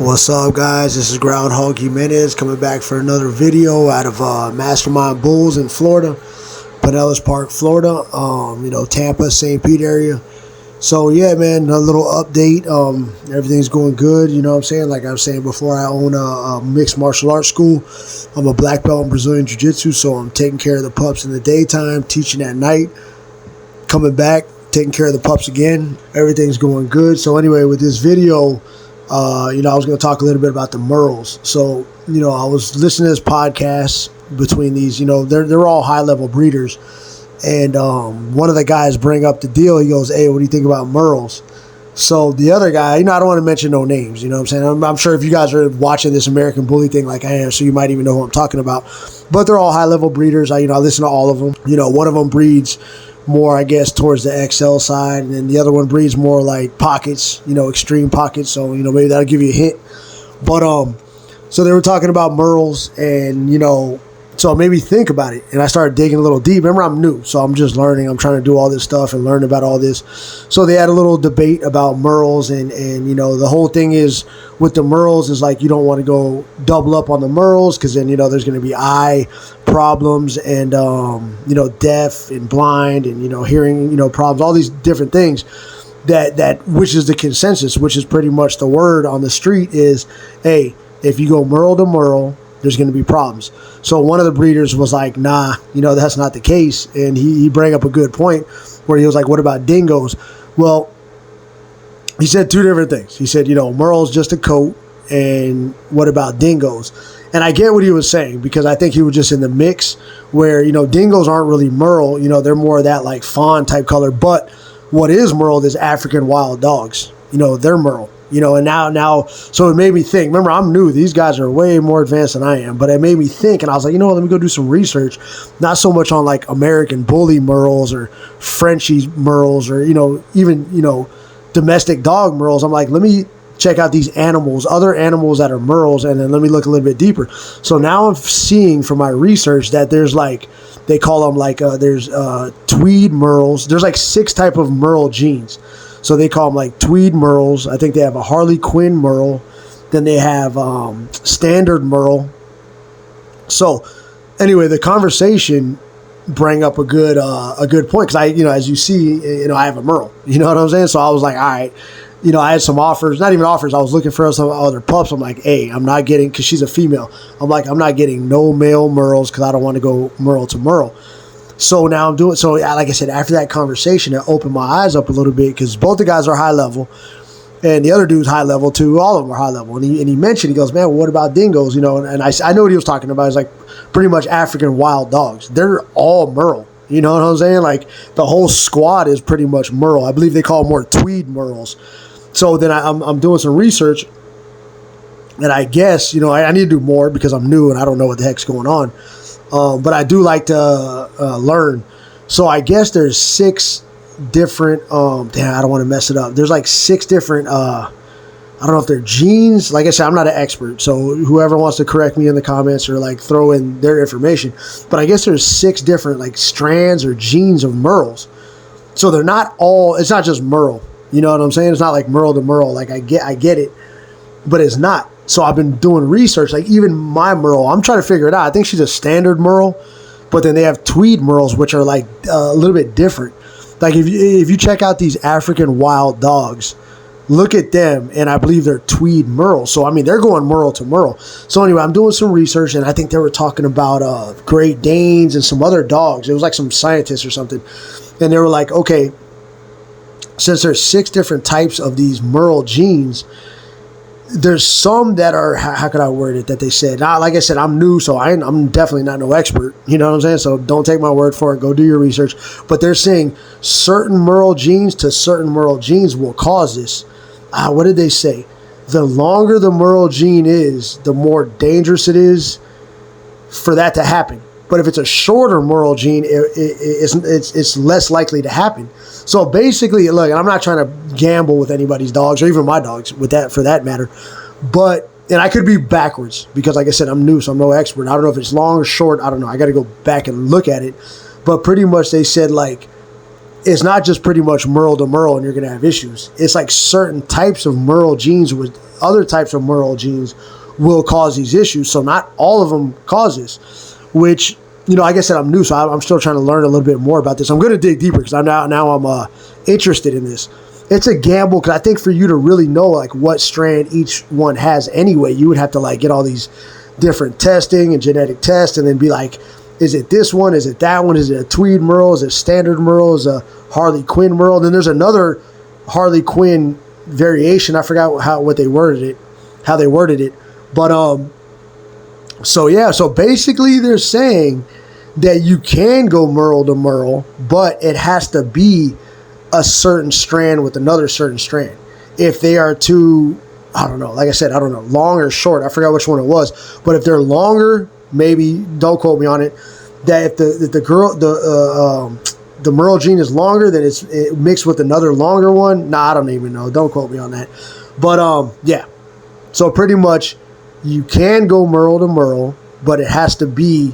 What's up, guys? This is Groundhog Jimenez coming back for another video out of Mastermind Bulls in Florida, Pinellas Park, Florida. Tampa, St. Pete area. So yeah, man, a little update. Everything's going good. You know what I'm saying? Like I was saying before, I own a mixed martial arts school. I'm a black belt in Brazilian Jiu-Jitsu, so I'm taking care of the pups in the daytime, teaching at night, coming back, taking care of the pups again. Everything's going good. So anyway, with this video, I was going to talk a little bit about the merles. So, I was listening to this podcast between these, they're all high-level breeders. And one of the guys bring up the deal. He goes, hey, what do you think about merles? So the other guy, I don't want to mention no names, you know what I'm saying? I'm sure if you guys are watching this American Bully thing like I am, so you might even know who I'm talking about. But they're all high-level breeders. I listen to all of them. One of them breeds more, I guess, towards the XL side, and then the other one breeds more like pockets, extreme pockets. So, maybe that'll give you a hint. But so they were talking about merles, and so it made me think about it, and I started digging a little deep. Remember, I'm new, so I'm just learning. I'm trying to do all this stuff and learn about all this. So they had a little debate about merles, and the whole thing is with the merles is like you don't want to go double up on the merles because then there's going to be eye problems and deaf and blind and hearing problems, all these different things. That which is the consensus, which is pretty much the word on the street is, hey, if you go merle to merle, there's going to be problems. So one of the breeders was like, nah, that's not the case. And he brought up a good point where he was like, what about dingoes? Well, he said two different things. He said, merle's just a coat, and what about dingoes? And I get what he was saying because I think he was just in the mix where, dingoes aren't really merle. They're more of that like fawn type color. But what is merle is African wild dogs. They're merle. And now, so it made me think. Remember, I'm new. These guys are way more advanced than I am. But it made me think, and I was like, let me go do some research. Not so much on like American Bully merles or Frenchie merles or even domestic dog merles. I'm like, let me check out these animals, other animals that are merles, and then let me look a little bit deeper. So now I'm seeing from my research that there's like, they call them like there's tweed merles. There's like 6 type of merle genes. So they call them like tweed merles. I think they have a Harley Quinn merle. Then they have standard merle. So anyway, the conversation bring up a good point because as you see, I have a merle. You know what I'm saying? So I was like, all right. I had some offers, not even offers. I was looking for some other pups. I'm like, hey, I'm not getting, because she's a female. I'm like, I'm not getting no male merles because I don't want to go merle to merle. So now I'm doing, so like I said, after that conversation, it opened my eyes up a little bit because both the guys are high level and the other dude's high level too. All of them are high level. And he mentioned, he goes, man, well, what about dingoes? And I know what he was talking about. It's like pretty much African wild dogs. They're all merle. You know what I'm saying? Like the whole squad is pretty much merle. I believe they call them more tweed merles. So then I'm doing some research, and I guess, I need to do more because I'm new and I don't know what the heck's going on. But I do like to learn. So I guess there's 6 different, I don't want to mess it up. There's like 6 different, I don't know if they're genes. Like I said, I'm not an expert. So whoever wants to correct me in the comments or like throw in their information. But I guess there's 6 different like strands or genes of merles. So they're not all, it's not just merle. You know what I'm saying? It's not like merle to merle. Like I get it, but it's not. So I've been doing research. Like even my merle, I'm trying to figure it out. I think she's a standard merle, but then they have tweed merles, which are like a little bit different. Like if you check out these African wild dogs, look at them, and I believe they're tweed merles. So I mean, they're going merle to merle. So anyway, I'm doing some research, and I think they were talking about Great Danes and some other dogs. It was like some scientists or something, and they were like, okay, since there's 6 different types of these merle genes, there's some that are, how could I word it, that they said, like I said, I'm new, so I'm definitely not no expert, you know what I'm saying? So don't take my word for it, go do your research. But they're saying certain merle genes to certain merle genes will cause this. What did they say? The longer the merle gene is, the more dangerous it is for that to happen. But if it's a shorter merle gene, it's less likely to happen. So basically, look, and I'm not trying to gamble with anybody's dogs or even my dogs with that, for that matter. But, and I could be backwards because like I said, I'm new, so I'm no expert. I don't know if it's long or short. I don't know. I got to go back and look at it. But pretty much they said like it's not just pretty much merle to merle and you're going to have issues. It's like certain types of merle genes with other types of merle genes will cause these issues. So not all of them cause this, which, you know, like I said, I'm new, so I'm still trying to learn a little bit more about this. I'm going to dig deeper because I'm interested in this. It's a gamble because I think for you to really know like what strand each one has anyway, you would have to like get all these different testing and genetic tests and then be like, is it this one? Is it that one? Is it a Tweed merle? Is it standard merle? Is it a Harley Quinn merle? And then there's another Harley Quinn variation. I forgot how they worded it. But so yeah, so basically they're saying that you can go merle to merle, but it has to be a certain strand with another certain strand. If they are too, I don't know, like I said, I don't know, long or short, I forgot which one it was, but if they're longer, maybe, don't quote me on it, that if the merle gene is longer, then it mixed with another longer one. Nah, I don't even know. Don't quote me on that. But yeah. So pretty much you can go merle to merle, but it has to be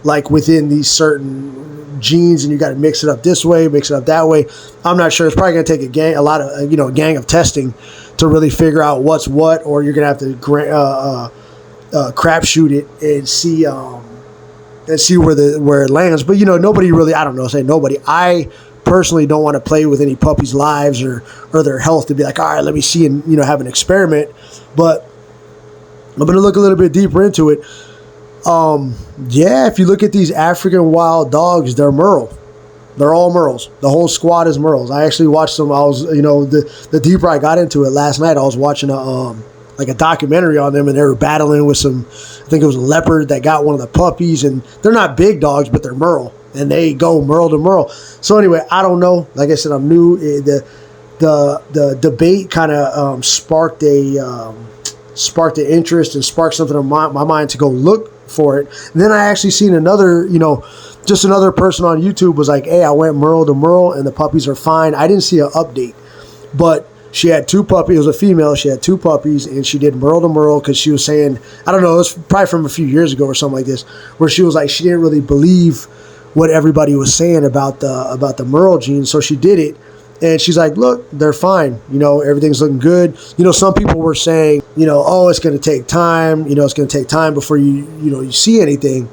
like within these certain genes, and you got to mix it up this way, mix it up that way. I'm not sure. It's probably going to take a gang of testing to really figure out what's what, or you're going to have to crapshoot it and see where it lands. But you know, nobody really, I don't know, say nobody. I personally don't want to play with any puppies' lives or their health to be like, all right, let me see and, you know, have an experiment. But I'm going to look a little bit deeper into it. Yeah, if you look at these African wild dogs, they're merle. They're all merles. The whole squad is merles. I actually watched them. I was, you know, the deeper I got into it last night, I was watching a documentary on them, and they were battling with some, I think it was a leopard that got one of the puppies, and they're not big dogs, but they're merle, and they go merle to merle. So anyway, I don't know. Like I said, I'm new. The debate kind of sparked the interest and sparked something in my mind to go look for it. And then I actually seen another, you know, just another person on YouTube was like, hey, I went merle to merle and the puppies are fine. I didn't see an update, but she had two puppies. It was a female. She had two puppies and she did merle to merle because she was saying, I don't know, it was probably from a few years ago or something like this, where she was like, she didn't really believe what everybody was saying about the merle gene. So she did it. And she's like, look, they're fine. You know, everything's looking good. You know, some people were saying, you know, oh, it's going to take time. You know, it's going to take time before you see anything.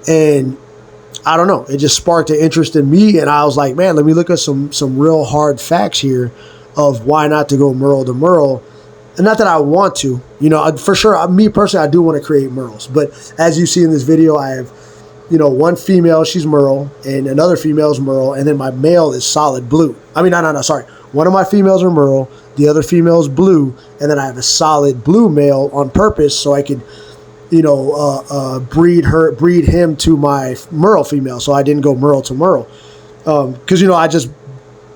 And I don't know. It just sparked an interest in me. And I was like, man, let me look at some real hard facts here of why not to go merle to merle. And not that I want to, you know, for sure. Me personally, I do want to create merles. But as you see in this video, I have, you know, one female, she's merle, and another female's merle, and then my male is solid blue. I mean, no, sorry. One of my females are merle, the other female is blue, and then I have a solid blue male on purpose so I could, you know, breed him to my merle female. So I didn't go merle to merle, because you know I just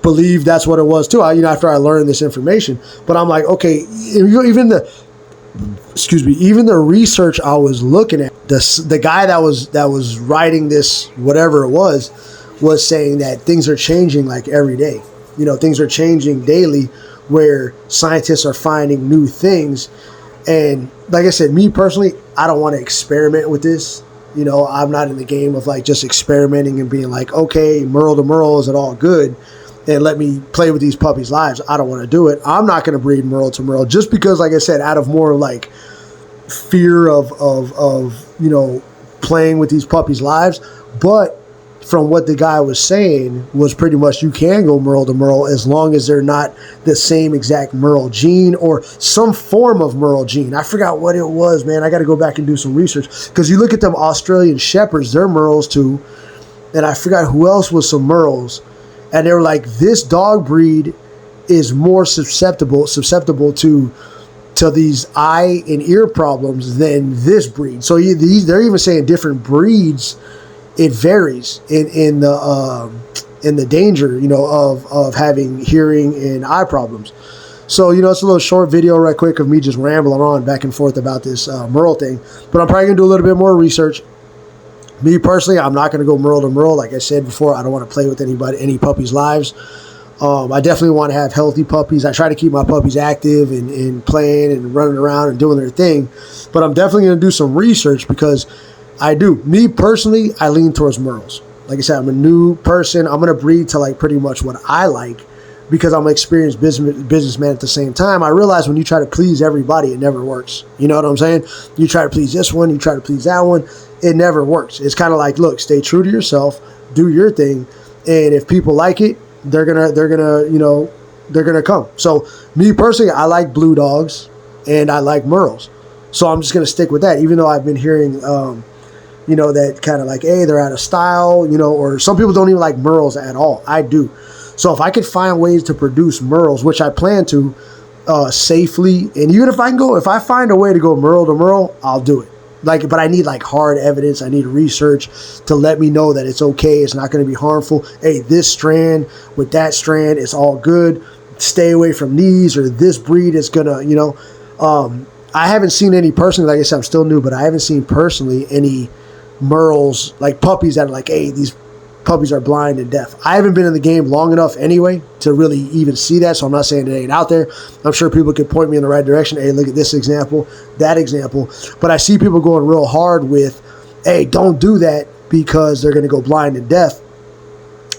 believe that's what it was too. You know, after I learned this information, but I'm like, okay, even the research I was looking at, the guy that was writing this, whatever it was saying that things are changing like every day. You know, things are changing daily where scientists are finding new things. And like I said, me personally, I don't want to experiment with this. You know, I'm not in the game of like just experimenting and being like, okay, merle to merle, is it all good? And let me play with these puppies' lives. I don't want to do it. I'm not going to breed merle to merle just because, like I said, out of more like fear of you know, playing with these puppies' lives. But from what the guy was saying was pretty much you can go merle to merle as long as they're not the same exact merle gene or some form of merle gene. I forgot what it was, man. I got to go back and do some research because you look at them Australian Shepherds, they're merles too. And I forgot who else was some merles. And they were like, this dog breed is more susceptible to these eye and ear problems than this breed. So they're even saying different breeds, it varies in the danger, you know, of having hearing and eye problems. So, you know, it's a little short video right quick of me just rambling on back and forth about this merle thing. But I'm probably going to do a little bit more research. Me personally, I'm not going to go merle to merle. Like I said before, I don't want to play with any puppies' lives. I definitely want to have healthy puppies. I try to keep my puppies active and playing and running around and doing their thing. But I'm definitely going to do some research because me personally, I lean towards merles. Like I said, I'm a new person. I'm going to breed to like pretty much what I like because I'm an experienced businessman at the same time. I realize when you try to please everybody, it never works. You know what I'm saying? You try to please this one, you try to please that one. It never works. It's kind of like, look, stay true to yourself, do your thing. And if people like it, they're going to come. So me personally, I like blue dogs and I like merles. So I'm just going to stick with that, even though I've been hearing, that kind of like, hey, they're out of style, or some people don't even like merles at all. I do. So if I could find ways to produce merles, which I plan to safely, and even if I find a way to go merle to merle, I'll do it. But I need like hard evidence. I need research to let me know that it's okay. It's not going to be harmful. Hey, this strand with that strand, it's all good. Stay away from these, or this breed is going to, I haven't seen any personally, like I said, I'm still new, but I haven't seen personally any merles, like puppies that are like, hey, these puppies are blind and deaf. I haven't been in the game long enough anyway to really even see that, so I'm not saying it ain't out there. I'm sure people could point me in the right direction. Hey, look at this example, that example. But I see people going real hard with, hey, don't do that because they're going to go blind and deaf.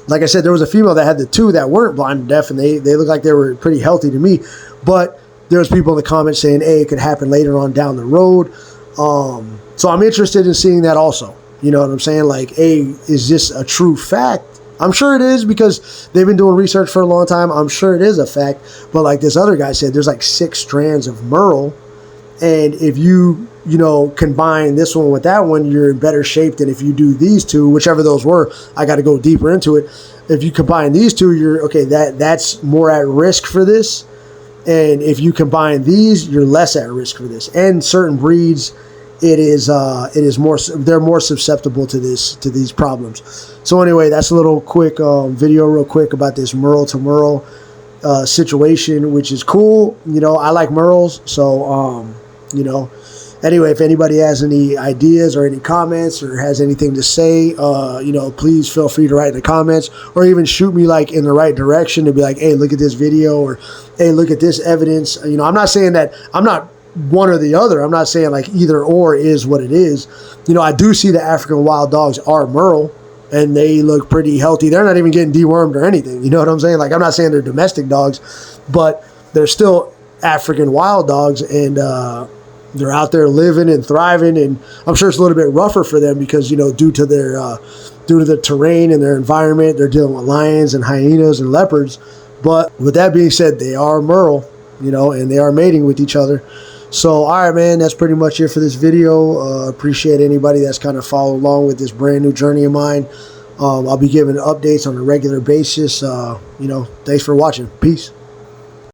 Like I said, there was a female that had the two that weren't blind and deaf, and they looked like they were pretty healthy to me. But there was people in the comments saying, hey, it could happen later on down the road. So I'm interested in seeing that also. You know what I'm saying? Like, hey, is this a true fact? I'm sure it is because they've been doing research for a long time. I'm sure it is a fact. But like this other guy said, there's like 6 strands of merle. And if you combine this one with that one, you're in better shape than if you do these two, whichever those were. I got to go deeper into it. If you combine these two, you're okay. That's more at risk for this. And if you combine these, you're less at risk for this. And certain breeds, it is more, they're more susceptible to these problems. So anyway, that's a little quick video real quick about this merle to merle situation, which is cool. I like merles. So, anyway, if anybody has any ideas or any comments or has anything to say, please feel free to write in the comments or even shoot me like in the right direction to be like, hey, look at this video, or hey, look at this evidence. I'm not saying that I'm not one or the other. I'm not saying like either or is what it is. I do see the African wild dogs are merle and they look pretty healthy. They're not even getting dewormed or anything. You know what I'm saying? Like, I'm not saying they're domestic dogs, but they're still African wild dogs, and they're out there living and thriving. And I'm sure it's a little bit rougher for them because, due to the terrain and their environment, they're dealing with lions and hyenas and leopards. But with that being said, they are merle, and they are mating with each other. So, all right, man, that's pretty much it for this video. Appreciate anybody that's kind of followed along with this brand new journey of mine. I'll be giving updates on a regular basis. Thanks for watching. Peace.